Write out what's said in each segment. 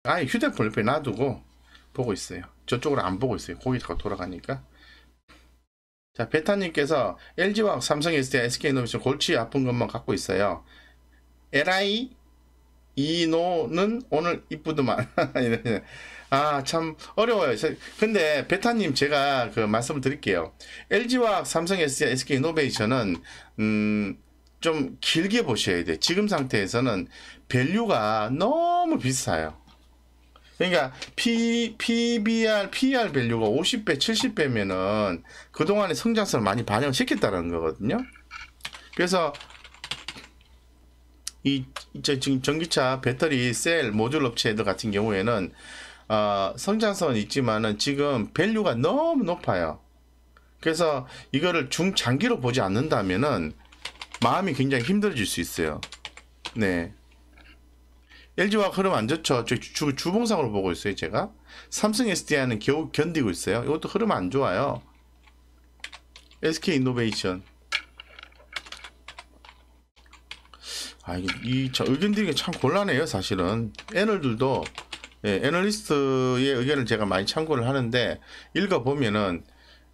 아예 휴대폰 옆에 놔두고 보고 있어요. 저쪽으로 안 보고 있어요. 거기 자꾸 돌아가니까. 자, 베타님께서 LG화학, 삼성 SDI, SK이노베이션 골치 아픈 것만 갖고 있어요. LI 이노는 오늘 이쁘더만. 아, 참 어려워요. 근데 베타님 제가 그 말씀을 드릴게요. LG화학, 삼성 SDI, SK이노베이션은 좀 길게 보셔야 돼. 지금 상태에서는 밸류가 너무 비싸요. 그러니까 PBR, PER 밸류가 50배, 70배면은 그동안의 성장성을 많이 반영을 시켰다는 거거든요. 그래서 지금 전기차 배터리 셀 모듈 업체들 같은 경우에는 성장성은 있지만은 지금 밸류가 너무 높아요. 그래서 이거를 중장기로 보지 않는다면은 마음이 굉장히 힘들어질 수 있어요. 네. LG화학 흐름 안 좋죠. 주봉상으로 보고 있어요, 제가. 삼성 SDI는 겨우 견디고 있어요. 이것도 흐름 안 좋아요. SK이노베이션. 의견 드리기 참 곤란해요, 사실은. 애널들도, 애널리스트의 의견을 제가 많이 참고를 하는데, 읽어보면은,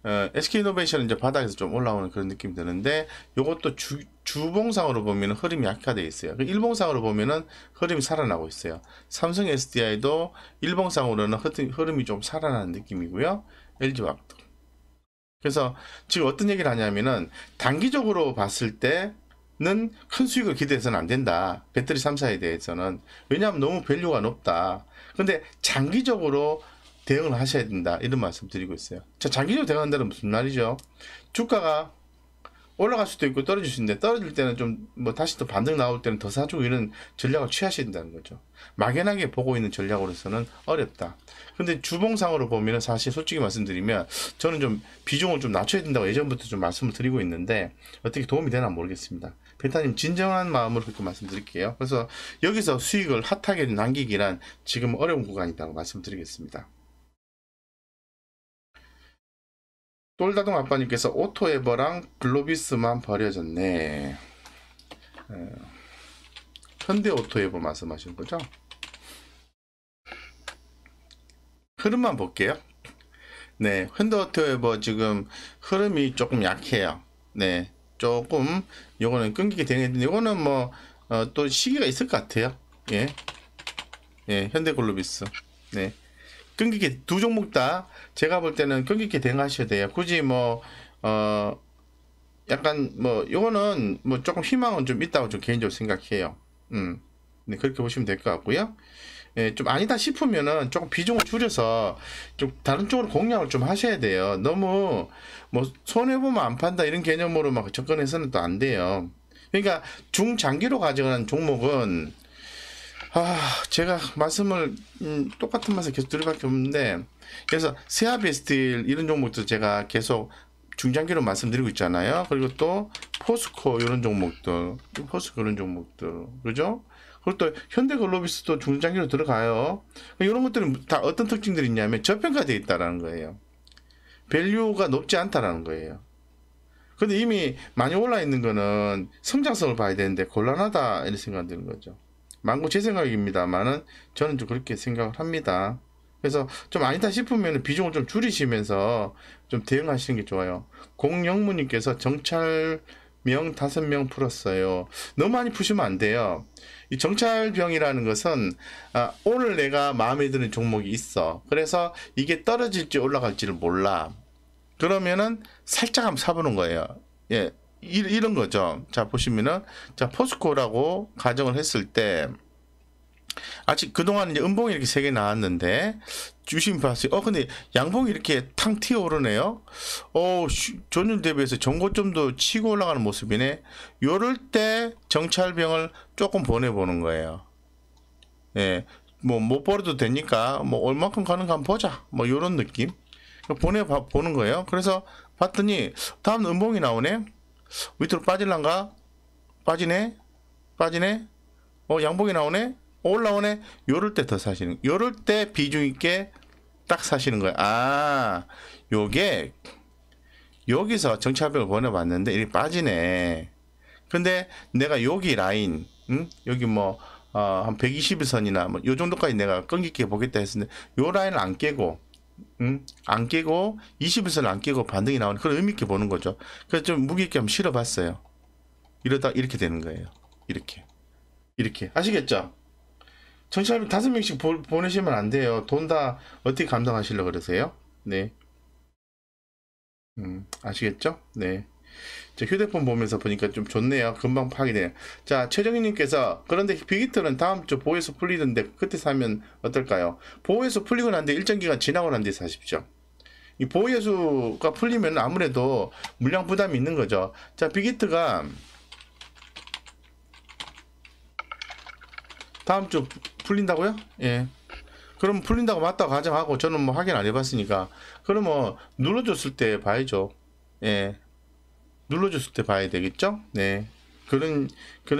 SK이노베이션은 이제 바닥에서 좀 올라오는 그런 느낌이 드는데, 요것도 주봉상으로 보면 흐름이 약화되어 있어요. 일봉상으로 보면은 흐름이 살아나고 있어요. 삼성 SDI도 일봉상으로는 흐름이 좀 살아나는 느낌이고요. LG화학도. 그래서 지금 어떤 얘기를 하냐면은, 단기적으로 봤을 때는 큰 수익을 기대해서는 안 된다. 배터리 3사에 대해서는. 왜냐하면 너무 밸류가 높다. 근데 장기적으로 대응을 하셔야 된다. 이런 말씀 드리고 있어요. 자, 장기적으로 대응한다는 무슨 말이죠? 주가가 올라갈 수도 있고 떨어질 수 있는데, 떨어질 때는 좀 뭐 다시 또 반등 나올 때는 더 사주고 이런 전략을 취하셔야 된다는 거죠. 막연하게 보고 있는 전략으로서는 어렵다. 근데 주봉상으로 보면은 사실 솔직히 말씀드리면 저는 좀 비중을 좀 낮춰야 된다고 예전부터 좀 말씀을 드리고 있는데 어떻게 도움이 되나 모르겠습니다. 벤타님 진정한 마음으로 그렇게 말씀드릴게요. 그래서 여기서 수익을 핫하게 남기기란 지금 어려운 구간이라고 말씀드리겠습니다. 똘다동 아빠님께서 오토에버랑 글로비스만 버려졌네. 현대 오토에버 말씀하시는 거죠? 흐름만 볼게요. 네, 현대 오토에버 지금 흐름이 조금 약해요. 네, 조금 요거는 끊기게 되는데 요거는 뭐 또 시기가 있을 것 같아요. 예, 예, 현대 글로비스. 네, 끊기게 두 종목 다 제가 볼 때는 끊기게 대응하셔야 돼요. 굳이 뭐 약간 뭐 요거는 뭐 조금 희망은 좀 있다고 좀 개인적으로 생각해요. 네, 그렇게 보시면 될 것 같고요. 예, 좀 아니다 싶으면은 조금 비중을 줄여서 좀 다른 쪽으로 공략을 좀 하셔야 돼요. 너무 뭐 손해보면 안 판다 이런 개념으로 막 접근해서는 또 안 돼요. 그러니까 중장기로 가져가는 종목은 제가 말씀을 똑같은 말씀 계속 드릴 밖에 없는데, 그래서 세아베스틸 이런 종목도 제가 계속 중장기로 말씀드리고 있잖아요. 그리고 또 포스코 이런 종목들, 포스코 이런 종목들, 그죠? 그리고 또 현대글로비스도 중장기로 들어가요. 이런 것들은 다 어떤 특징들이 있냐면 저평가되어 있다라는 거예요. 밸류가 높지 않다라는 거예요. 근데 이미 많이 올라 있는 거는 성장성을 봐야 되는데 곤란하다 이런 생각이 드는 거죠. 망고 제 생각입니다만은 저는 좀 그렇게 생각을 합니다. 그래서 좀 아니다 싶으면 비중을 좀 줄이시면서 좀 대응하시는 게 좋아요. 공영무님께서 정찰명 5명 풀었어요. 너무 많이 푸시면 안 돼요. 이 정찰병이라는 것은 오늘 내가 마음에 드는 종목이 있어. 그래서 이게 떨어질지 올라갈지를 몰라. 그러면은 살짝 한번 사보는 거예요. 예, 이런 거죠. 자, 보시면은, 자, 포스코라고 가정을 했을 때, 아직 그동안 이제 음봉이 이렇게 3개 나왔는데, 주심 봤어요. 근데 양봉이 이렇게 탕 튀어 오르네요. 전일 대비해서 전고점도 치고 올라가는 모습이네. 요럴 때 정찰병을 조금 보내보는 거예요. 예, 뭐, 못 벌어도 되니까, 뭐, 얼마큼 가는가 한번 보자. 뭐, 요런 느낌. 보는 거예요. 그래서 봤더니, 다음 음봉이 나오네? 밑으로 빠질란가? 빠지네? 빠지네? 양봉이 나오네? 올라오네? 요럴 때 더 사시는, 요럴 때 비중 있게 딱 사시는 거예요. 요게, 여기서 정찰병을 보내봤는데, 이렇게 빠지네. 근데 내가 여기 라인, 여기 뭐, 한 120일선이나 뭐 요 정도까지 내가 끈기있게 보겠다 했었는데 요 라인을 안 깨고 안 깨고 20일선을 안 깨고 반등이 나오는 그런 의미 있게 보는 거죠. 그래서 좀 무게 있게 한번 실어봤어요. 이러다 이렇게 되는 거예요. 이렇게 아시겠죠? 정치활동 5명씩 보내시면 안 돼요. 돈 다 어떻게 감당하시려고 그러세요? 네. 아시겠죠? 네. 제 휴대폰 보면서 보니까 좀 좋네요. 금방 파악이 되네요. 자, 최정희님께서 그런데 빅히트는 다음 주 보호에서 풀리던데 그때 사면 어떨까요? 보호에서 풀리고 난 뒤에 일정 기간 지나고 난 뒤에 사십시오. 이 보호예수가 풀리면 아무래도 물량 부담이 있는 거죠. 자, 빅히트가 다음 주 풀린다고요? 예. 그럼 풀린다고 맞다고 가정하고 저는 뭐 확인 안 해봤으니까 그러면 눌러줬을 때 봐야죠. 예. 눌러줬을 때 봐야 되겠죠? 네. 그런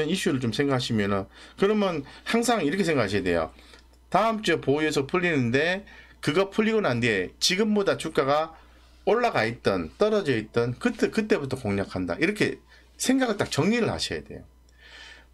이슈를 좀 생각하시면은 그러면 항상 이렇게 생각하셔야 돼요. 다음 주에 보유해서 풀리는데 그거 풀리고 난 뒤에 지금보다 주가가 올라가 있던 떨어져 있던 그때부터 공략한다. 이렇게 생각을 딱 정리를 하셔야 돼요.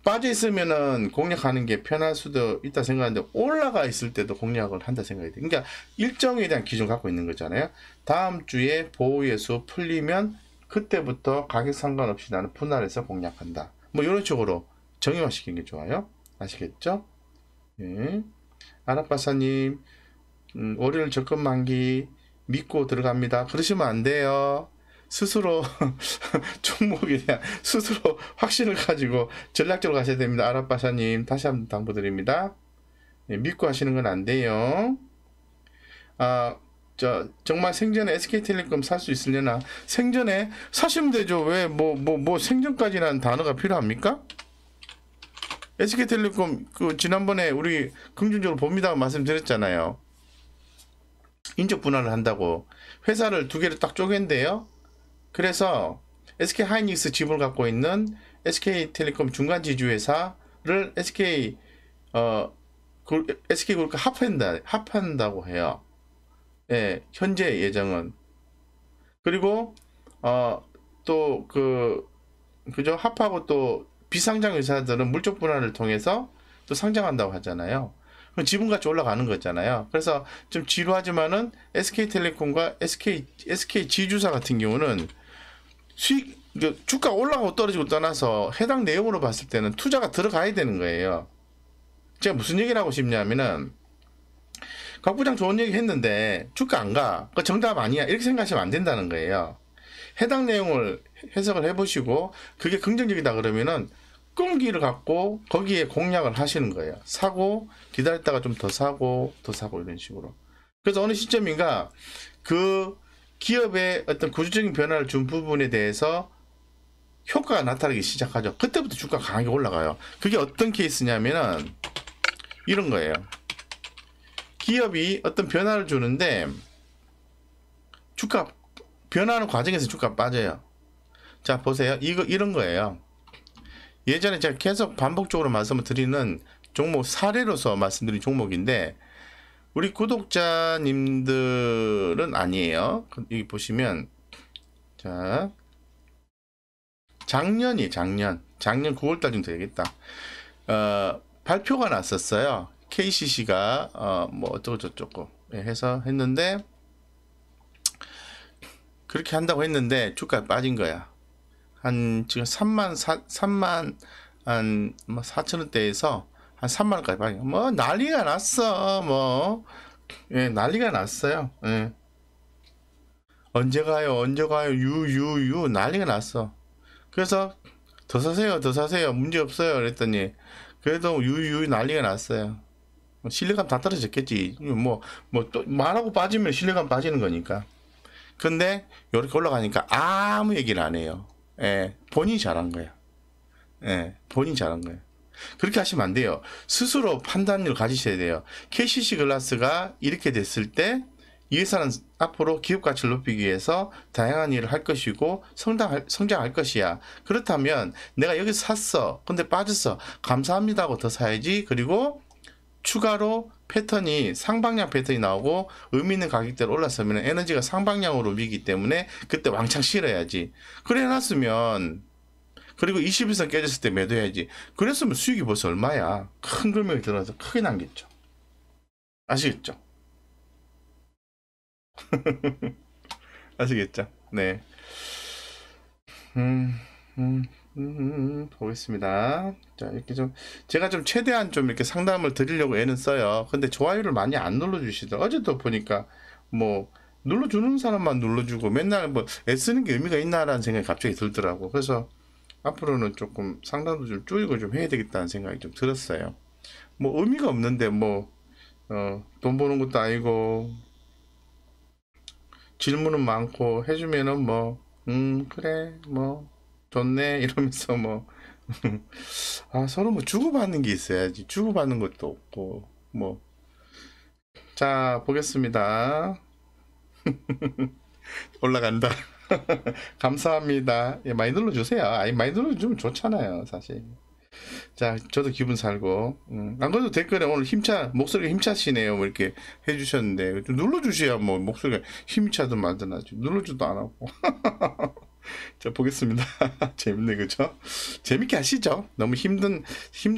빠져 있으면은 공략하는 게 편할 수도 있다 생각하는데 올라가 있을 때도 공략을 한다 생각이 돼요. 그러니까 일정에 대한 기준 갖고 있는 거잖아요. 다음 주에 보유예수 풀리면 그때부터 가격 상관없이 나는 분할해서 공략한다. 뭐 이런 식으로 정의화 시키는 게 좋아요. 아시겠죠? 예. 아랍바사님 월요일 적금 만기 믿고 들어갑니다. 그러시면 안 돼요. 스스로 종목에 대한 스스로 확신을 가지고 전략적으로 가셔야 됩니다. 아랍바사님 다시 한번 당부드립니다. 예, 믿고 하시는 건 안 돼요. 정말 생전에 SK텔레콤 살 수 있으려나? 생전에 사시면 되죠. 왜 뭐 생전까지라는 단어가 필요합니까? SK텔레콤 지난번에 우리 긍정적으로 봅니다 말씀드렸잖아요. 인적 분할을 한다고 회사를 두 개를 딱 쪼갠대요. 그래서 SK하이닉스 지분을 갖고 있는 SK텔레콤 중간 지주 회사를 SK그룹과 합한다고 해요. 예, 현재 예정은. 그리고 또 그죠? 합하고 또 비상장 회사들은 물적 분할을 통해서 또 상장한다고 하잖아요. 그럼 지분가치 올라가는 거잖아요. 그래서 좀 지루하지만은 SK텔레콤과 SK 지주사 같은 경우는 수익 주가 올라가고 떨어지고 떠나서 해당 내용으로 봤을 때는 투자가 들어가야 되는 거예요. 제가 무슨 얘기를 하고 싶냐면은 곽 부장 좋은 얘기 했는데 주가 안 가. 그 정답 아니야. 이렇게 생각하시면 안 된다는 거예요. 해당 내용을 해석을 해보시고 그게 긍정적이다 그러면은 끈기를 갖고 거기에 공략을 하시는 거예요. 사고 기다렸다가 좀 더 사고 이런 식으로. 그래서 어느 시점인가 그 기업의 어떤 구조적인 변화를 준 부분에 대해서 효과가 나타나기 시작하죠. 그때부터 주가가 강하게 올라가요. 그게 어떤 케이스냐면은 이런 거예요. 기업이 어떤 변화를 주는데 주가 변화하는 과정에서 주가 빠져요. 자 보세요. 이런 거예요. 예전에 제가 계속 반복적으로 말씀을 드리는 종목 사례로서 말씀드린 종목인데 우리 구독자님들은 아니에요. 여기 보시면 자 작년 9월달쯤 되겠다. 발표가 났었어요. KCC가 뭐 어쩌고 저쩌고 해서 했는데 그렇게 한다고 했는데 주가가 빠진 거야. 한 지금 3만 한 4천원대에서 한 3만원까지 빠진 거야. 뭐 난리가 났어. 뭐 예, 난리가 났어요. 예. 언제 가요 유 난리가 났어. 그래서 더 사세요 문제 없어요 그랬더니 그래도 유 난리가 났어요. 신뢰감 다 떨어졌겠지. 뭐 또 말하고 빠지면 신뢰감 빠지는 거니까. 근데 이렇게 올라가니까 아무 얘기를 안 해요. 예, 본인이 잘한 거야. 예, 본인이 잘한 거예요. 그렇게 하시면 안 돼요. 스스로 판단력을 가지셔야 돼요. KCC 글라스가 이렇게 됐을 때 이 회사는 앞으로 기업 가치를 높이기 위해서 다양한 일을 할 것이고 성장할 것이야. 그렇다면 내가 여기서 샀어. 근데 빠졌어. 감사합니다 하고 더 사야지. 그리고 추가로 패턴이 상방향 패턴이 나오고 의미 있는 가격대로 올랐으면 에너지가 상방향으로 밀기 때문에 그때 왕창 실어야지. 그래 놨으면 그리고 21선 깨졌을 때 매도해야지. 그랬으면 수익이 벌써 얼마야. 큰 금액이 들어가서 크게 남겠죠. 아시겠죠? 아시겠죠? 네. 보겠습니다. 자, 이렇게 좀, 제가 좀 최대한 좀 이렇게 상담을 드리려고 애는 써요. 근데 좋아요를 많이 안 눌러주시더라고요. 어제도 보니까, 뭐, 눌러주는 사람만 눌러주고, 맨날 뭐, 애쓰는 게 의미가 있나라는 생각이 갑자기 들더라고. 그래서, 앞으로는 조금 상담도 좀 줄이고 좀 해야 되겠다는 생각이 좀 들었어요. 뭐, 의미가 없는데, 뭐, 돈 버는 것도 아니고, 질문은 많고, 해주면은 뭐, 그래, 뭐, 좋네, 이러면서 뭐, 아, 서로 뭐 주고받는 게 있어야지. 주고받는 것도 없고, 뭐. 자, 보겠습니다. 올라간다. 감사합니다. 예, 많이 눌러주세요. 아니, 많이 눌러주면 좋잖아요, 사실. 자, 저도 기분 살고. 안 그래도 댓글에 오늘 목소리가 힘차시네요. 뭐 이렇게 해주셨는데. 좀 눌러주셔야 뭐 목소리가 힘이 차든 말든 하지. 눌러주도 안 하고. 자, 보겠습니다. 재밌네, 그죠? 재밌게 하시죠? 너무 힘든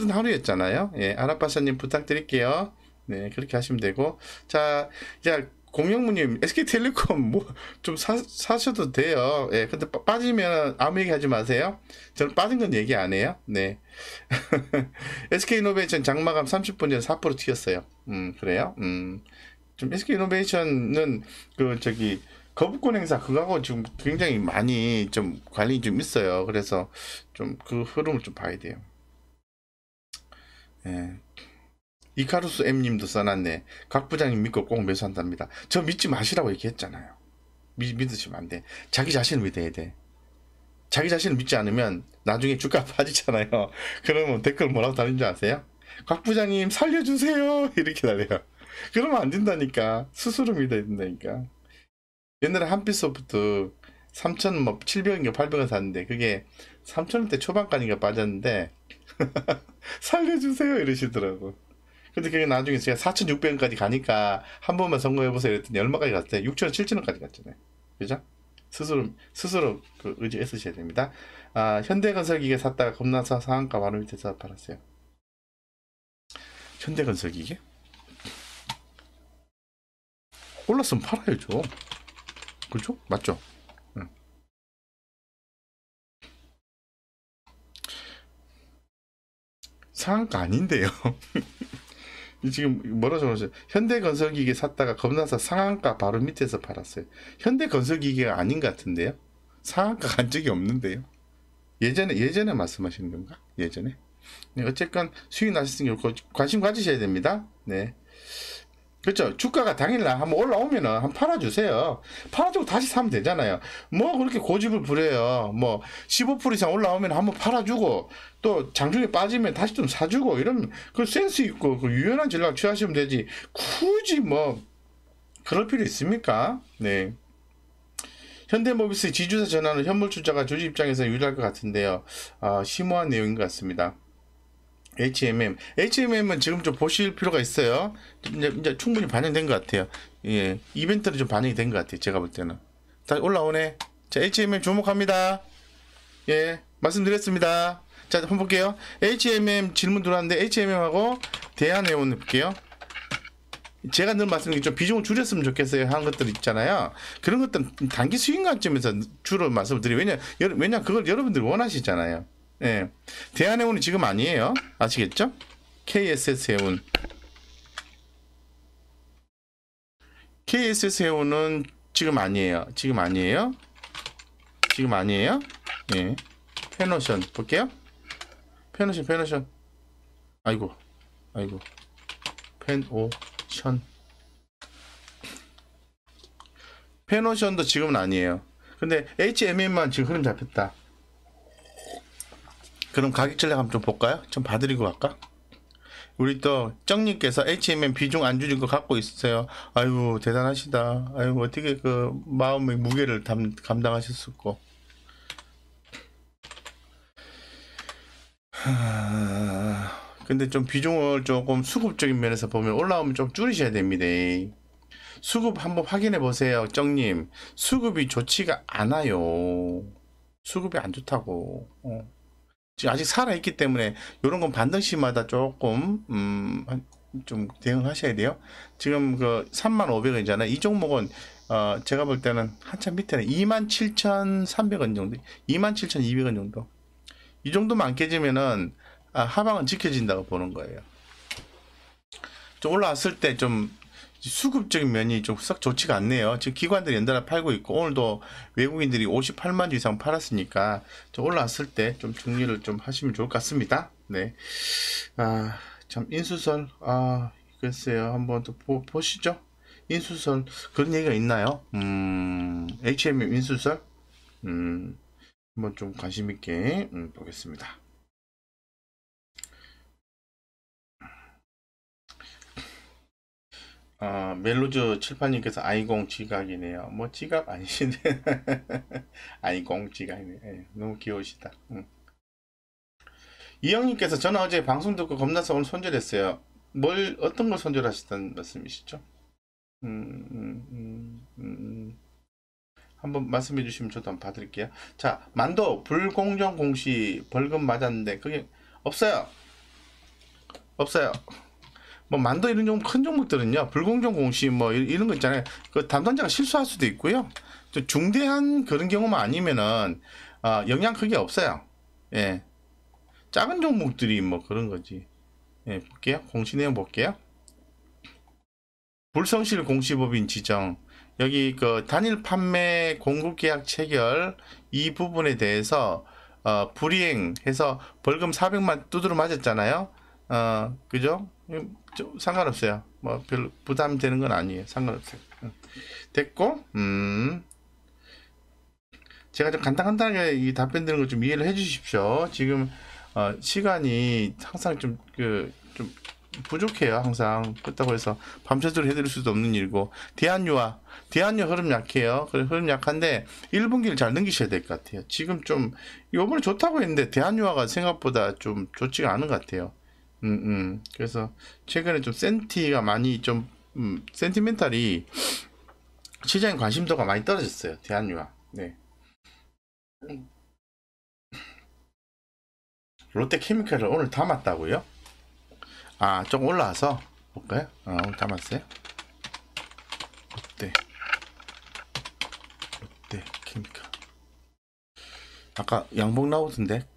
하루였잖아요. 예, 아라파샤님 부탁드릴게요. 네, 그렇게 하시면 되고. 자, 이제 공영무님, SK텔레콤 뭐 좀 사셔도 돼요. 예, 근데 빠지면 아무 얘기 하지 마세요. 저는 빠진 건 얘기 안 해요. 네. SK이노베이션 장마감 30분 전에 4% 튀었어요. 그래요? 좀 SK이노베이션은 거부권 행사 그거하고 지금 굉장히 많이 좀 관련이 좀 있어요. 그래서 좀 그 흐름을 좀 봐야 돼요. 예. 이카루스 M님도 써놨네. 각 부장님 믿고 꼭 매수한답니다. 저 믿지 마시라고 얘기했잖아요. 믿으시면 안 돼. 자기 자신을 믿어야 돼. 자기 자신을 믿지 않으면 나중에 주가 빠지잖아요. 그러면 댓글 뭐라고 달린 줄 아세요? 각 부장님 살려주세요 이렇게 달려요. 그러면 안 된다니까. 스스로 믿어야 된다니까. 옛날에 한빛소프트 3,700원인가 800원 샀는데 그게 3,000원대 초반까지가 빠졌는데 살려주세요 이러시더라고. 근데 그게 나중에 제가 4,600원까지 가니까 한 번만 성공해보세요 이랬더니 얼마까지 갔어요? 6,000원, 7,000원까지 갔잖아요. 그죠? 스스로 그 의지 애쓰셔야 됩니다. 아, 현대건설기계 샀다가 겁나서 상한가 바로 밑에서 팔았어요. 현대건설기계? 올랐으면 팔아야죠. 그죠? 맞죠? 응. 상한가 아닌데요. 지금 뭐라 적었어요? 현대건설기계 샀다가 겁나서 상한가 바로 밑에서 팔았어요. 현대건설기계가 아닌 것 같은데요? 상한가 간 적이 없는데요? 예전에 말씀하시는 건가? 예전에? 네, 어쨌건 수익 나셨으니까 관심 가지셔야 됩니다. 네. 그렇죠. 주가가 당일날 한번 올라오면은 한번 팔아주세요. 팔아주고 다시 사면 되잖아요. 뭐 그렇게 고집을 부려요. 뭐 15% 이상 올라오면 한번 팔아주고 또 장중에 빠지면 다시 좀 사주고 이런 그 센스 있고 그 유연한 전략 취하시면 되지. 굳이 뭐 그럴 필요 있습니까? 네. 현대모비스 지주사 전환은 현물 투자가 주주 입장에서 유리할 것 같은데요. 심오한 내용인 것 같습니다. HMM은 지금 좀 보실 필요가 있어요. 이제 충분히 반영된 것 같아요. 예, 이벤트로 좀 반영이 된 것 같아요. 제가 볼 때는. 다 올라오네. 자, HMM 주목합니다. 예, 말씀드렸습니다. 자, 한번 볼게요. HMM 질문 들어왔는데 HMM하고 대한해운 해볼게요. 제가 늘 말씀드린 좀 비중을 줄였으면 좋겠어요 하는 것들 있잖아요. 그런 것들은 단기 수익 관점에서 주로 말씀을 드려요. 왜냐 그걸 여러분들이 원하시잖아요. 예. 대한해운이 지금 아니에요. 아시겠죠? KSS 해운. KSS 해운은 지금 아니에요. 지금 아니에요. 예. 페노션 볼게요. 페노션. 아이고. 페노션도 지금은 아니에요. 근데 HMM만 지금 흐름 잡혔다. 그럼 가격 전략 한번 좀 볼까요? 좀 봐드리고 갈까? 우리 또 정님께서 HMM 비중 안 줄인 거 갖고 있어요. 아이고 대단하시다. 아이고 어떻게 그 마음의 무게를 감당하셨을까? 근데 좀 비중을 조금 수급적인 면에서 보면 올라오면 좀 줄이셔야 됩니다. 수급 한번 확인해 보세요. 정님 수급이 좋지가 않아요. 수급이 안 좋다고. 지금 아직 살아있기 때문에 이런 건 반등시마다 조금 좀 대응하셔야 돼요. 지금 그 35,500원이잖아요. 이 종목은 제가 볼 때는 한참 밑에는 27,300원 정도, 27,200원 정도. 이 정도만 안 깨지면은 하방은 지켜진다고 보는 거예요. 좀 올라왔을 때 좀 수급적인 면이 좀 썩 좋지가 않네요. 지금 기관들이 연달아 팔고 있고 오늘도 외국인들이 58만 주 이상 팔았으니까 좀 올라왔을 때 좀 정리를 좀 하시면 좋을 것 같습니다. 네. 참 인수설 글쎄요. 한번 또 보시죠. 인수설 그런 얘기가 있나요? HMM 인수설 한번 좀 관심 있게 보겠습니다. 멜로즈 칠판님께서 아이공 지각이네요. 뭐 지각 아니신데 아이공 지각이네. 네, 너무 귀여우시다. 이영님께서 저는 어제 방송 듣고 겁나서 오늘 손절했어요. 어떤 걸 손절하시던 말씀이시죠? 한번 말씀해 주시면 저도 한번 봐드릴게요. 자, 만도 불공정 공시 벌금 맞았는데 그게 없어요. 없어요. 뭐 만도 이런 종목 큰 종목들은요 불공정 공시 뭐 이런 거 있잖아요. 그 담당자가 실수할 수도 있고요. 좀 중대한 그런 경우만 아니면은 영향 크게 없어요. 예, 작은 종목들이 뭐 그런 거지. 예, 볼게요. 공시 내용 볼게요. 불성실 공시법인 지정, 여기 그 단일 판매 공급 계약 체결 이 부분에 대해서 불이행해서 벌금 400만 두드러 맞았잖아요. 그죠? 상관없어요. 뭐 별로 부담되는 건 아니에요. 상관없어요. 됐고, 제가 좀 간단하게 이 답변 드리는 거 좀 이해를 해 주십시오. 지금 시간이 항상 좀 부족해요. 항상 그렇다고 해서 밤새도록 해드릴 수도 없는 일이고, 대한유화 흐름 약해요. 흐름 약한데 1분기를 잘 넘기셔야 될 것 같아요. 지금 좀 요번에 좋다고 했는데 대한유화가 생각보다 좀 좋지가 않은 것 같아요. 그래서 최근에 좀 센티가 많이 좀 센티멘탈이 시장의 관심도가 많이 떨어졌어요. 대한유화. 네. 롯데케미칼을 오늘 담았다고요? 조금 올라와서 볼까요? 오늘 담았어요. 롯데케미칼. 아까 양봉 나오던데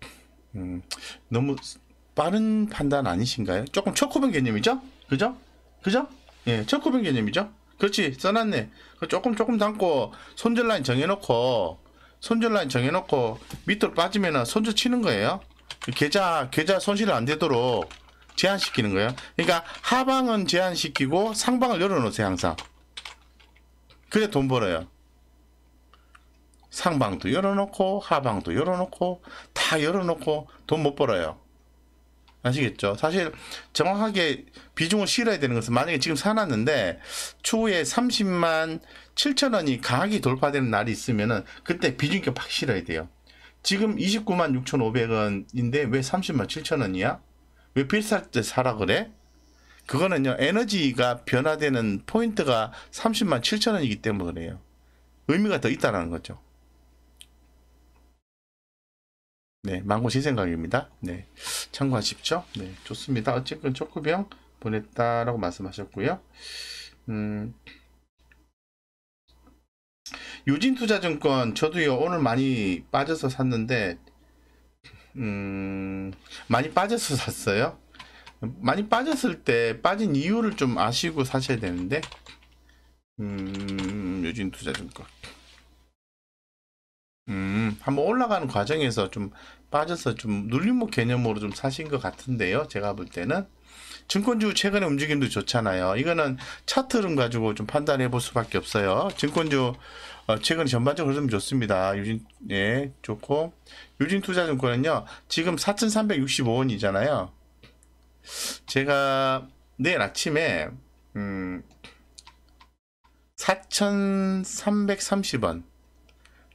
너무 빠른 판단 아니신가요? 조금 초코뱅 개념이죠? 그죠? 예, 초코뱅 개념이죠? 그렇지, 써놨네. 조금 담고 손절 라인 정해놓고 밑으로 빠지면은 손절 치는 거예요. 계좌 손실 안 되도록 제한시키는 거예요. 그러니까 하방은 제한시키고 상방을 열어놓으세요. 항상. 그래 돈 벌어요. 상방도 열어놓고 하방도 열어놓고 다 열어놓고 돈 못 벌어요. 아시겠죠? 사실 정확하게 비중을 실어야 되는 것은, 만약에 지금 사놨는데 추후에 30만 7천원이 강하게 돌파되는 날이 있으면은 그때 비중 있게 팍 실어야 돼요. 지금 29만 6,500원인데 왜 30만 7천원이야? 왜 비쌀 때 사라 그래? 그거는요, 에너지가 변화되는 포인트가 30만 7천원이기 때문에 그래요. 의미가 더 있다는 거죠. 네, 망고 제 생각입니다. 네, 참고하십시오. 네, 좋습니다. 어쨌든 초코병 보냈다라고 말씀하셨고요. 유진투자증권 저도요 오늘 많이 빠져서 샀는데 많이 빠져서 샀어요. 많이 빠졌을 때 빠진 이유를 좀 아시고 사셔야 되는데, 유진투자증권 한번 올라가는 과정에서 좀 빠져서 좀 눌림목 개념으로 좀 사신 것 같은데요. 제가 볼 때는 증권주 최근에 움직임도 좋잖아요. 이거는 차트 흐름 가지고 좀 판단해 볼 수밖에 없어요. 증권주 최근에 전반적으로 흐름 좋습니다. 예, 좋고, 유진투자증권은요 지금 4,365원이잖아요. 제가 내일 아침에 4,330원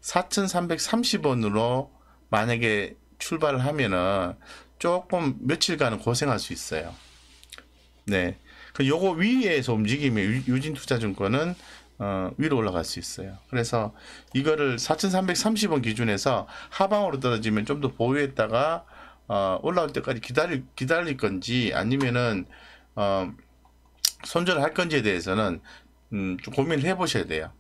4,330원으로 만약에 출발을 하면은 조금 며칠간은 고생할 수 있어요. 네. 요거 위에서 움직이면 유진투자증권은 위로 올라갈 수 있어요. 그래서 이거를 4,330원 기준에서 하방으로 떨어지면 좀 더 보유했다가 올라올 때까지 기다릴 건지 아니면은 손절할 건지에 대해서는 좀 고민을 해보셔야 돼요.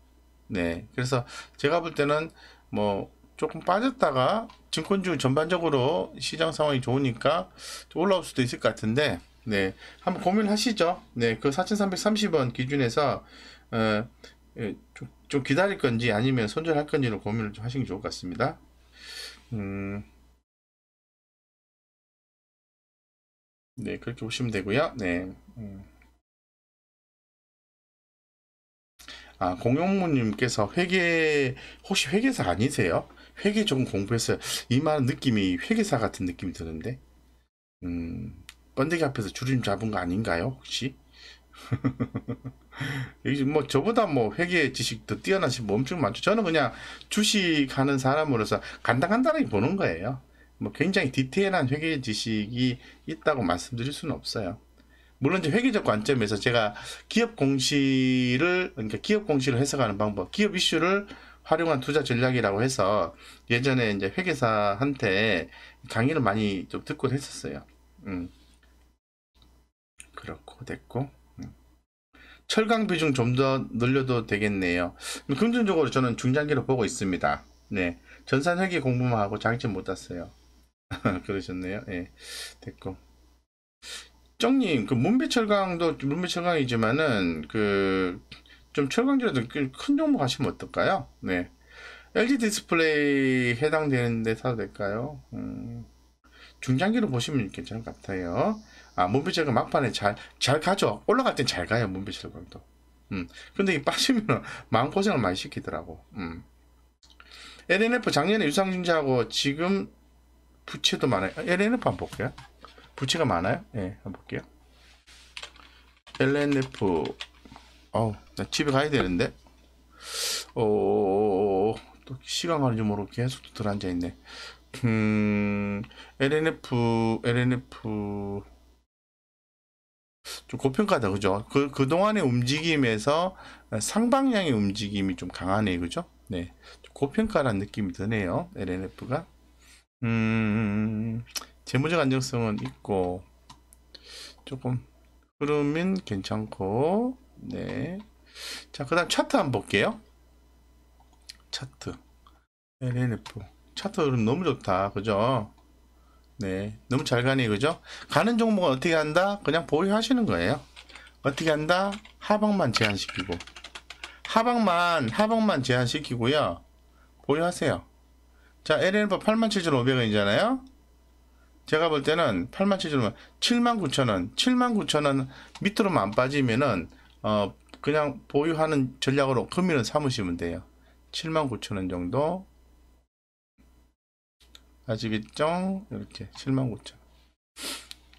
네, 그래서 제가 볼 때는 뭐 조금 빠졌다가 증권주 전반적으로 시장 상황이 좋으니까 좀 올라올 수도 있을 것 같은데, 네, 한번 고민하시죠. 네, 그 4,330원 기준에서 좀 기다릴 건지 아니면 손절할 건지를 고민을 좀 하시는 게 좋을 것 같습니다. 네, 그렇게 보시면 되고요. 네. 공용무님께서 혹시 회계사 아니세요? 회계 조금 공부했어요. 이 말 느낌이 회계사 같은 느낌이 드는데, 번데기 앞에서 주름 잡은 거 아닌가요, 혹시? 여기 뭐 저보다 뭐 회계 지식 더 뛰어나신 분 엄청 많죠. 저는 그냥 주식 하는 사람으로서 간단간단하게 보는 거예요. 뭐 굉장히 디테일한 회계 지식이 있다고 말씀드릴 수는 없어요. 물론 이제 회계적 관점에서 제가 그러니까 기업 공시를 해석하는 방법, 기업 이슈를 활용한 투자 전략이라고 해서 예전에 이제 회계사한테 강의를 많이 좀 듣곤 했었어요. 그렇고 됐고. 철강 비중 좀 더 늘려도 되겠네요. 긍정적으로 저는 중장기로 보고 있습니다. 네. 전산 회계 공부만 하고 장점 못 땄어요. 그러셨네요. 예. 됐고. 정님, 그 문배철강도 문배철강이지만은 그 좀 철강주라도 큰 종목 하시면 어떨까요? 네. LG 디스플레이 해당되는데 사도 될까요? 중장기로 보시면 괜찮을 것 같아요. 문배철강 막판에 잘 가죠. 올라갈 땐 잘 가요, 문배철강도. 근데 이 빠지면 마음고생을 많이 시키더라고. LNF 작년에 유상증자하고 지금 부채도 많아요. LNF 한번 볼게요. 부채가 많아요? 네, 한번 볼게요. LNF, 나 집에 가야 되는데. 또 시간 가는 줄 모르고 계속 들어앉아 있네. LNF 좀 고평가다, 그죠? 그동안의 움직임에서 상방향의 움직임이 좀 강하네, 그죠? 네. 고평가라는 느낌이 드네요, LNF가. 재무적 안정성은 있고, 조금 흐름은 괜찮고, 네. 자, 그 다음 차트 한번 볼게요. 차트. LNF. 차트 흐름 너무 좋다, 그죠? 네. 너무 잘 가네, 그죠? 가는 종목은 어떻게 한다? 그냥 보유하시는 거예요. 어떻게 한다? 하방만 제한시키고. 하방만 제한시키고요. 보유하세요. 자, LNF 87,500원이잖아요? 제가 볼 때는 87,000원, 79,000원, 79,000원 밑으로만 안 빠지면은, 그냥 보유하는 전략으로 금일은 삼으시면 돼요. 79,000원 정도. 아시겠죠? 이렇게 79,000원.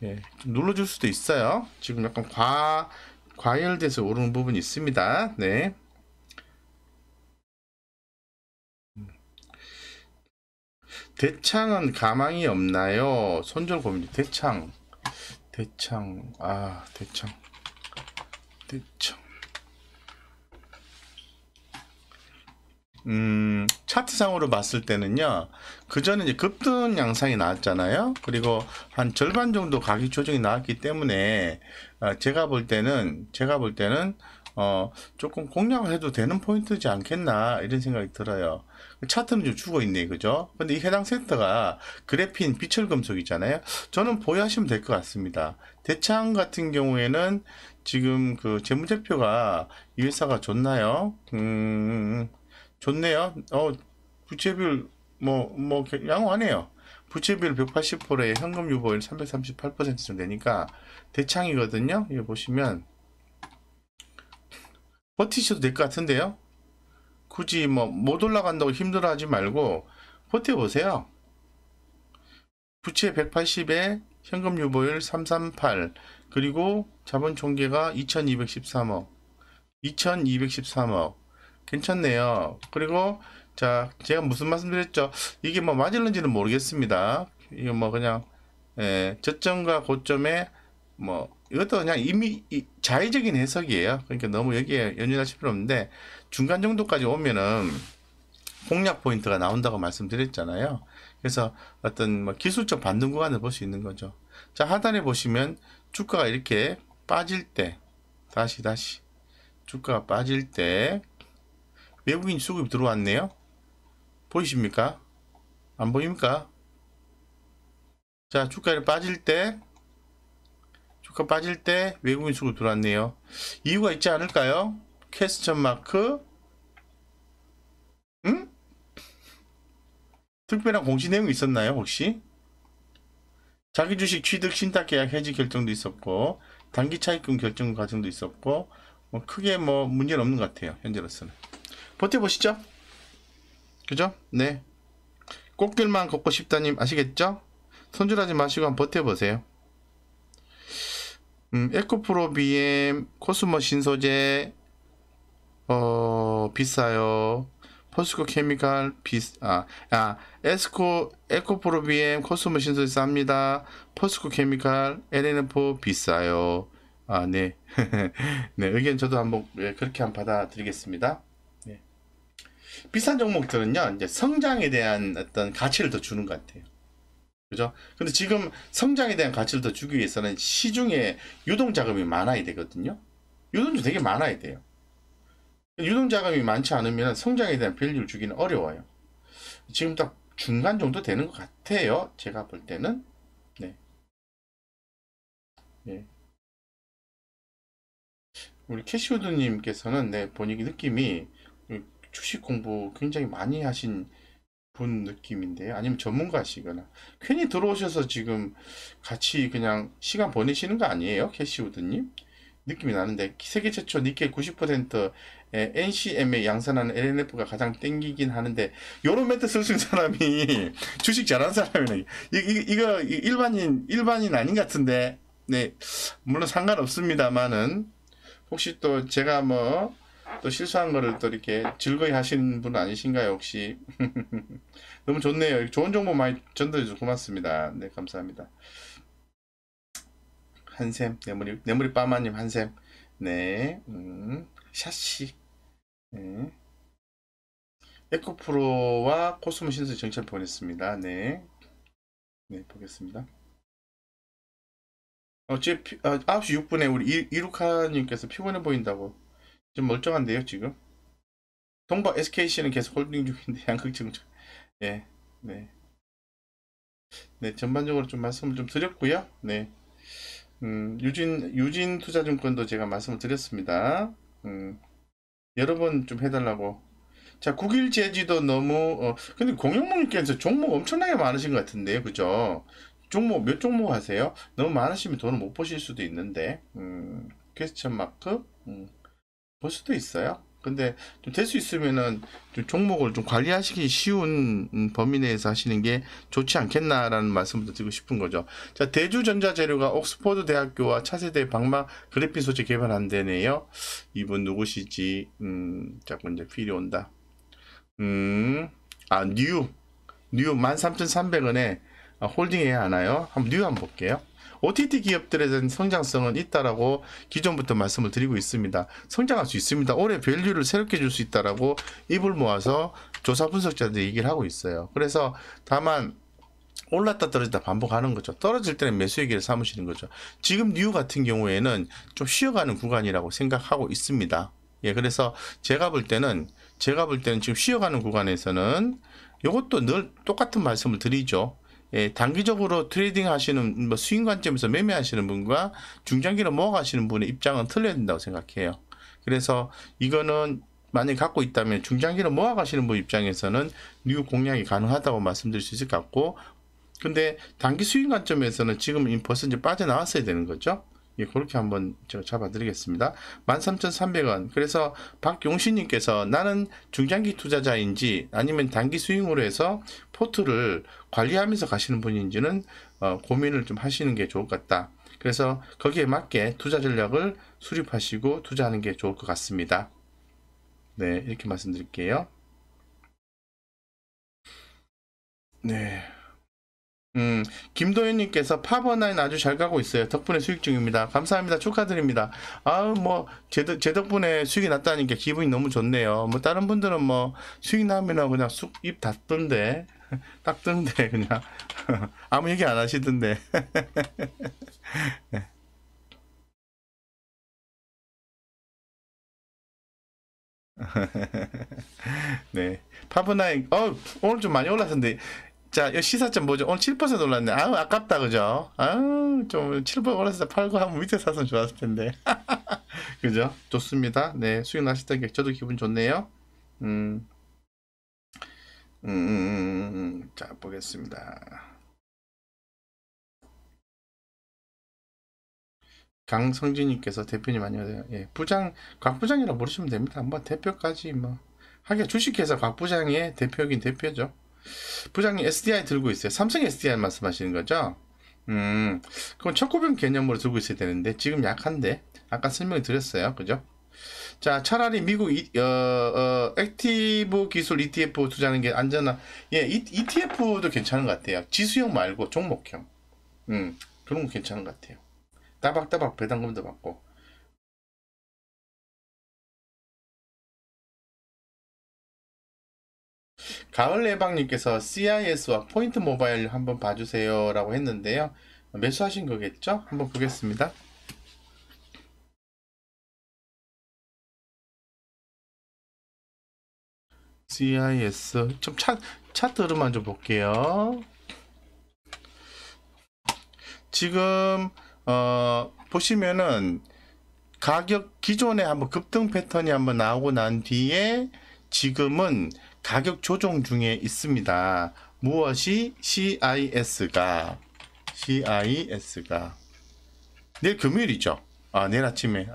예, 좀 눌러줄 수도 있어요. 지금 약간 과열돼서 오르는 부분이 있습니다. 네. 대창은 가망이 없나요? 손절 고민. 대창. 대창. 차트상으로 봤을 때는요, 그 전에 이제 급등 양상이 나왔잖아요. 그리고 한 절반 정도 가격 조정이 나왔기 때문에, 제가 볼 때는, 조금 공략을 해도 되는 포인트지 않겠나, 이런 생각이 들어요. 차트는 좀 죽어 있네, 그죠? 근데 이 해당 섹터가 그래핀, 비철금속이잖아요. 저는 보유하시면 될 것 같습니다. 대창 같은 경우에는 지금 그 재무제표가 이 회사가 좋나요? 좋네요. 부채비율 양호하네요. 부채비율 180%에 현금 유보율 338% 정도 되니까 대창이거든요. 이거 보시면 버티셔도 될 것 같은데요. 굳이 못 올라간다고 힘들어하지 말고 버텨보세요. 부채 180에 현금 유보율 338, 그리고 자본 총계가 2213억. 괜찮네요. 그리고 자, 제가 무슨 말씀 드렸죠? 이게 맞을는지는 모르겠습니다. 이거 그냥 저점과 고점에 이것도 그냥 이미 자의적인 해석이에요. 그러니까 너무 여기에 연연하실 필요 없는데, 중간 정도까지 오면은 공략 포인트가 나온다고 말씀드렸잖아요. 그래서 어떤 뭐 기술적 반등 구간을 볼 수 있는 거죠. 자, 하단에 보시면 주가가 이렇게 빠질 때, 다시 주가가 빠질 때 외국인 수급이 들어왔네요. 보이십니까? 안 보입니까? 자, 주가 빠질 때 외국인 수급이 들어왔네요. 이유가 있지 않을까요? 퀘스천 마크. 응? 특별한 공시 내용이 있었나요, 혹시? 자기 주식 취득 신탁 계약 해지 결정도 있었고, 단기 차익금 결정 과정도 있었고, 뭐 크게 뭐 문제는 없는 것 같아요, 현재로서는. 버텨보시죠. 그죠? 네. 꽃길만 걷고 싶다님 아시겠죠? 손절하지 마시고 한번 버텨보세요. 에코프로 BM, 코스모 신소재, 비싸요. 포스코 케미칼 에코프로 BM, 코스모 신소재 쌉니다. 포스코 케미칼, LNF 비싸요. 네. 네, 의견 저도 한번 그렇게 한번 받아드리겠습니다. 네. 비싼 종목들은요, 이제 성장에 대한 어떤 가치를 더 주는 것 같아요. 그죠? 근데 지금 성장에 대한 가치를 더 주기 위해서는 시중에 유동자금이 많아야 되거든요. 유동자 되게 많아야 돼요. 유동자금이 많지 않으면 성장에 대한 밸류를 주기는 어려워요. 지금 딱 중간 정도 되는 것 같아요. 제가 볼 때는. 네. 네. 우리 캐시우드님께서는 네, 보니 느낌이 주식 공부 굉장히 많이 하신 분 느낌인데요. 아니면 전문가시거나 괜히 들어오셔서 지금 같이 그냥 시간 보내시는 거 아니에요? 캐시우드님? 느낌이 나는데 세계 최초 니켈 90% NCM에 양산하는 LNF가 가장 땡기긴 하는데 요런 멘트 쓸 수 있는 사람이 주식 잘하는 사람이네. 이거 일반인 아닌 것 같은데. 네, 물론 상관없습니다만은 혹시 또 제가 뭐 또 실수한 거를 또 이렇게 즐거이 하시는 분 아니신가요, 혹시? 너무 좋네요. 좋은 정보 많이 전달해주셔서 고맙습니다. 네, 감사합니다. 한샘, 내물이 빠마님, 한샘. 네, 샤시. 네. 에코프로와 코스모 신수 정찰 보냈습니다. 네. 네, 보겠습니다. 지금 9시 6분에 우리 이루카님께서 피곤해 보인다고. 좀 멀쩡한데요, 지금? 동박 SKC는 계속 홀딩 중인데, 양극증. 예, 네. 네, 전반적으로 좀 말씀을 좀 드렸고요. 네. 유진 투자증권도 제가 말씀을 드렸습니다. 여러 번 좀 해달라고. 자, 국일 제지도 너무, 근데 공영목님께서 종목 엄청나게 많으신 것 같은데요, 그죠? 몇 종목 하세요? 너무 많으시면 돈을 못 보실 수도 있는데, 퀘스천 마크? 볼 수도 있어요. 근데 좀 될 수 있으면은 좀 종목을 좀 관리하시기 쉬운 범위 내에서 하시는 게 좋지 않겠나라는 말씀을 드리고 싶은 거죠. 자, 대주전자재료가 옥스퍼드 대학교와 차세대 방막 그래핀 소재 개발한대네요. 이분 누구시지? 자꾸 이제 필이 온다. 뉴 13,300원에 홀딩해야 하나요? 한번 뉴 한번 볼게요. OTT 기업들에 대한 성장성은 있다라고 기존부터 말씀을 드리고 있습니다. 성장할 수 있습니다. 올해 밸류를 새롭게 줄 수 있다라고 입을 모아서 조사 분석자들 얘기를 하고 있어요. 그래서 다만 올랐다 떨어졌다 반복하는 거죠. 떨어질 때는 매수 얘기를 삼으시는 거죠. 지금 뉴 같은 경우에는 좀 쉬어가는 구간이라고 생각하고 있습니다. 예, 그래서 제가 볼 때는 지금 쉬어가는 구간에서는 이것도 늘 똑같은 말씀을 드리죠. 예, 단기적으로 트레이딩 하시는 뭐 수익 관점에서 매매하시는 분과 중장기로 모아가시는 분의 입장은 틀려야 된다고 생각해요. 그래서 이거는 만약에 갖고 있다면 중장기로 모아가시는 분 입장에서는 뉴 공략이 가능하다고 말씀드릴 수 있을 것 같고, 근데 단기 수익 관점에서는 지금 벌써 이제 빠져나왔어야 되는 거죠. 예, 그렇게 한번 제가 잡아드리겠습니다. 13,300원. 그래서 박용신님께서 나는 중장기 투자자인지 아니면 단기 스윙으로 해서 포트를 관리하면서 가시는 분인지는 고민을 좀 하시는 게 좋을 것 같다. 그래서 거기에 맞게 투자 전략을 수립하시고 투자하는 게 좋을 것 같습니다. 네, 이렇게 말씀드릴게요. 네. 김도현님께서 파버나인 아주 잘 가고 있어요. 덕분에 수익 중입니다. 감사합니다. 축하드립니다. 제 덕분에 수익이 났다니까 기분이 너무 좋네요. 뭐, 다른 분들은 뭐, 수익 나면 그냥 입 닫던데. 딱 뜨는데 그냥 아무 얘기 안 하시던데. 네. 파브나이, 오늘 좀 많이 올랐는데, 자, 이 시사점 뭐죠? 오늘 7% 올랐네. 아우, 아깝다, 그죠? 아우, 좀 7% 올랐을 때 팔고 한번 밑에 사서 좋았을 텐데. 그죠? 좋습니다. 네, 수익 나셨던 게 저도 기분 좋네요. 음, 자, 보겠습니다. 강성진님께서 대표님 안녕하세요. 예, 곽 부장이라 부르시면 됩니다. 뭐 대표까지 뭐 하긴 주식회사 곽 부장의 대표긴 대표죠. 부장님 SDI 들고 있어요. 삼성 SDI 말씀하시는 거죠? 그건 척구병 개념으로 들고 있어야 되는데 지금 약한데 아까 설명을 드렸어요. 그죠? 자, 차라리 미국 액티브 기술 ETF 투자하는 게 안전한. 예, ETF도 괜찮은 것 같아요. 지수형 말고 종목형. 그런 거 괜찮은 것 같아요. 따박따박 배당금도 받고. 가을 예방님께서 CIS와 포인트 모바일 한번 봐주세요 라고 했는데요. 매수하신 거겠죠? 한번 보겠습니다. CIS 좀 차트로만 좀 볼게요. 지금 보시면은 가격 기존에 한번 급등 패턴이 한번 나오고 난 뒤에 지금은 가격 조정 중에 있습니다. 무엇이 CIS가 내일 금요일이죠. 아, 내일 아침에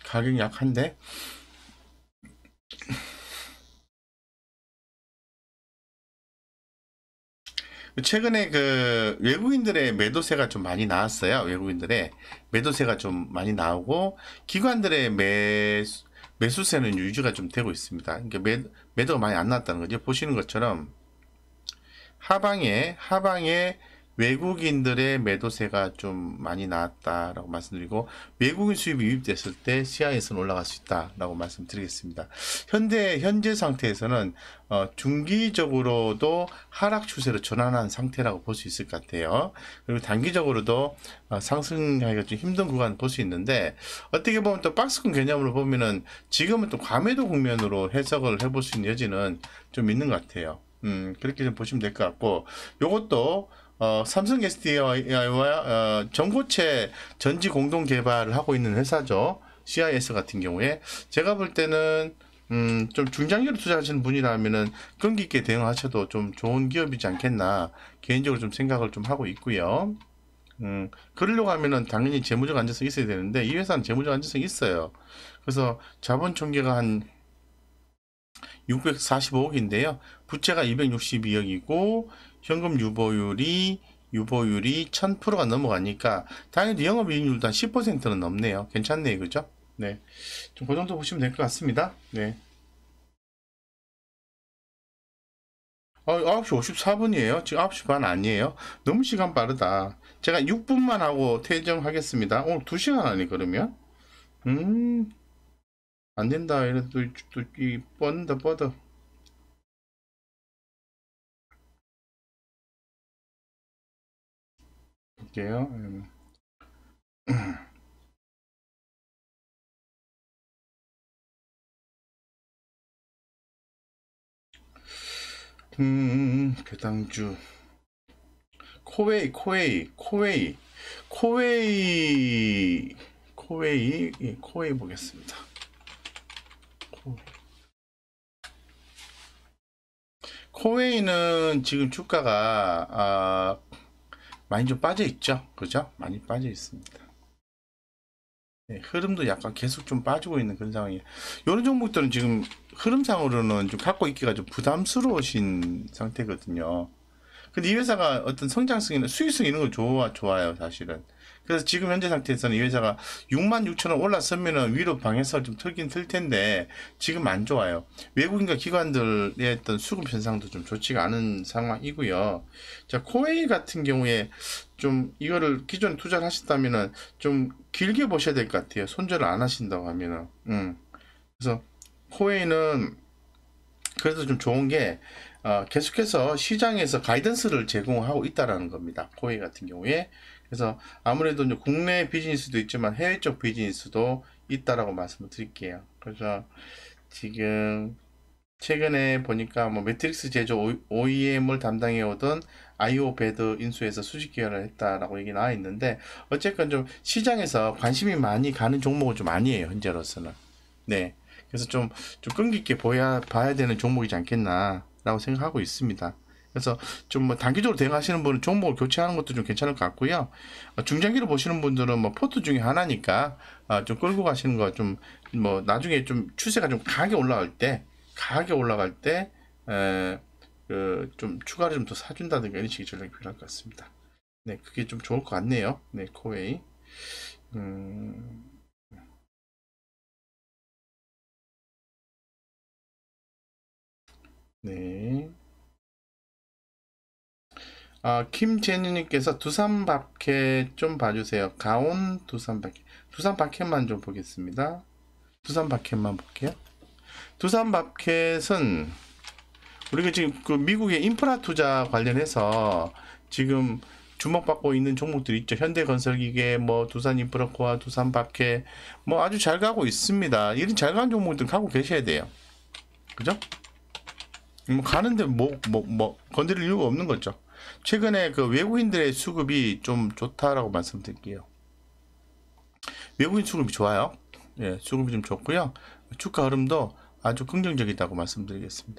가격이 약한데 최근에 그 외국인들의 매도세가 좀 많이 나왔어요. 외국인들의 매도세가 좀 많이 나오고 기관들의 매수세는 유지가 좀 되고 있습니다. 그러니까 매도가 많이 안 나왔다는 거죠. 보시는 것처럼 하방에 외국인들의 매도세가 좀 많이 나왔다라고 말씀드리고 외국인 수입이 유입됐을 때 CIS는 올라갈 수 있다라고 말씀드리겠습니다. 현재 상태에서는 중기적으로도 하락 추세로 전환한 상태라고 볼 수 있을 것 같아요. 그리고 단기적으로도 상승하기가 좀 힘든 구간을 볼 수 있는데 어떻게 보면 또 박스권 개념으로 보면은 지금은 또 과매도 국면으로 해석을 해볼 수 있는 여지는 좀 있는 것 같아요. 그렇게 좀 보시면 될 것 같고, 요것도, 삼성 SDI와, 전고체 전지 공동 개발을 하고 있는 회사죠. CIS 같은 경우에. 제가 볼 때는, 좀 중장기로 투자하시는 분이라면은 끈기 있게 대응하셔도 좀 좋은 기업이지 않겠나, 개인적으로 좀 생각을 좀 하고 있고요. 그러려고 하면은 당연히 재무적 안정성이 있어야 되는데, 이 회사는 재무적 안정성이 있어요. 그래서 자본 총계가 한 645억인데요. 부채가 262억이고 현금 유보율이 1000%가 넘어가니까 당연히 영업이익률도 한 10%는 넘네요. 괜찮네요. 그죠? 네. 좀 그 정도 보시면 될 것 같습니다. 네. 9시 54분이에요. 지금 9시 반 아니에요. 너무 시간 빠르다. 제가 6분만 하고 퇴정하겠습니다. 오늘 2시간 하네, 그러면. 음, 안 된다. 이래도 이 뻗어. 볼게요. 배당주. 코웨이 보겠습니다. 코웨이는 지금 주가가 많이 좀 빠져 있죠, 그죠? 많이 빠져 있습니다. 네, 흐름도 약간 계속 좀 빠지고 있는 그런 상황이에요. 이런 종목들은 지금 흐름상으로는 좀 갖고 있기가 좀 부담스러우신 상태거든요. 근데 이 회사가 어떤 성장성이나 수익성 이런 거 좋아요, 사실은. 그래서 지금 현재 상태에서는 이 회사가 6만 6천 원 올랐으면은 위로 방해서 좀 틀긴 틀 텐데 지금 안 좋아요. 외국인과 기관들의 어떤 수급 현상도 좀 좋지가 않은 상황이고요. 자, 코웨이 같은 경우에 좀 이거를 기존에 투자를 하셨다면은 좀 길게 보셔야 될 것 같아요. 손절을 안 하신다고 하면은. 그래서 코웨이는 그래도 좀 좋은 게 계속해서 시장에서 가이던스를 제공하고 있다라는 겁니다. 코웨이 같은 경우에. 그래서 아무래도 이제 국내 비즈니스도 있지만 해외 쪽 비즈니스도 있다라고 말씀을 드릴게요. 그래서 지금 최근에 보니까 뭐 매트릭스 제조 OEM을 담당해 오던 아이오베드 인수해서 수직 계열을 했다라고 얘기 나와 있는데, 어쨌건 좀 시장에서 관심이 많이 가는 종목은 좀 아니에요, 현재로서는. 네. 그래서 좀 끈기 있게 봐야 되는 종목이지 않겠나라고 생각하고 있습니다. 그래서 좀 뭐 단기적으로 대응하시는 분은 종목을 교체하는 것도 좀 괜찮을 것 같고요. 중장기로 보시는 분들은 뭐 포트 중에 하나니까 좀 끌고 가시는 거 좀 뭐 나중에 좀 추세가 좀 강하게 올라갈 때 그 좀 추가로 좀 더 사준다든가 이런 식의 전략이 필요할 것 같습니다. 네, 그게 좀 좋을 것 같네요. 네, 코웨이. 네. 김재누님께서 두산밥켓 좀 봐주세요. 가온 두산밥켓. 두산밥켓만 좀 보겠습니다. 두산밥켓만 볼게요. 두산밥켓은 우리가 지금 그 미국의 인프라 투자 관련해서 지금 주목받고 있는 종목들이 있죠. 현대건설기계, 뭐 두산인프라코아, 두산밥켓, 뭐 아주 잘 가고 있습니다. 이런 잘 가는 종목들 가고 계셔야 돼요. 그죠? 뭐 가는데 뭐 건드릴 이유가 없는 거죠. 최근에 그 외국인들의 수급이 좀 좋다라고 말씀드릴게요. 외국인 수급이 좋아요. 예, 수급이 좀 좋고요. 주가 흐름도 아주 긍정적이다고 말씀드리겠습니다.